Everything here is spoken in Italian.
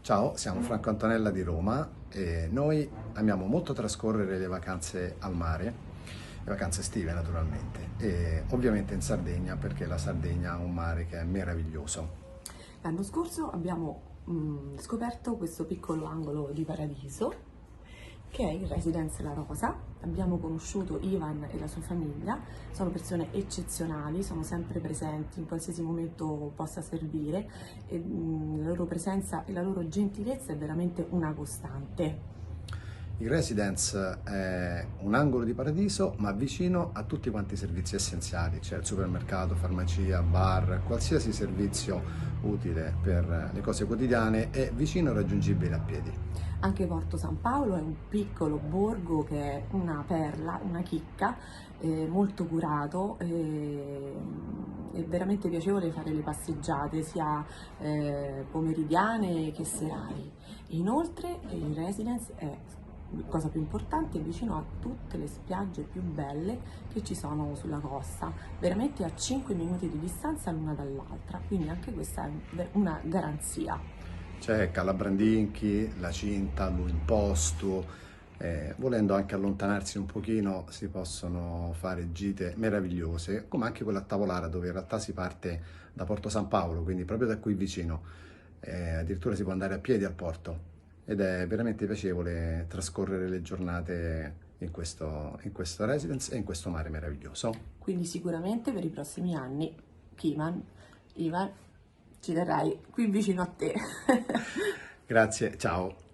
Ciao, siamo Franco Antonella di Roma e noi amiamo molto trascorrere le vacanze al mare, le vacanze estive naturalmente, e ovviamente in Sardegna perché la Sardegna ha un mare che è meraviglioso. L'anno scorso abbiamo scoperto questo piccolo angolo di paradiso che è il Residence La Rosa. Abbiamo conosciuto Ivan e la sua famiglia, sono persone eccezionali, sono sempre presenti in qualsiasi momento possa servire e la loro presenza e la loro gentilezza è veramente una costante. Il Residence è un angolo di paradiso ma vicino a tutti quanti i servizi essenziali, cioè il supermercato, farmacia, bar, qualsiasi servizio utile per le cose quotidiane è vicino e raggiungibile a piedi. Anche Porto San Paolo è un piccolo borgo che è una perla, una chicca, molto curato, è veramente piacevole fare le passeggiate sia pomeridiane che serali. Inoltre il Residence è, cosa più importante, vicino a tutte le spiagge più belle che ci sono sulla costa, veramente a 5 minuti di distanza l'una dall'altra, quindi anche questa è una garanzia. C'è Calabrandinchi, La Cinta, l'Imposto, volendo anche allontanarsi un pochino si possono fare gite meravigliose, come anche quella a Tavolara dove in realtà si parte da Porto San Paolo, quindi proprio da qui vicino, addirittura si può andare a piedi al porto ed è veramente piacevole trascorrere le giornate in questo residence e in questo mare meraviglioso. Quindi sicuramente per i prossimi anni, Ivan, ci terrai qui vicino a te. Grazie, ciao!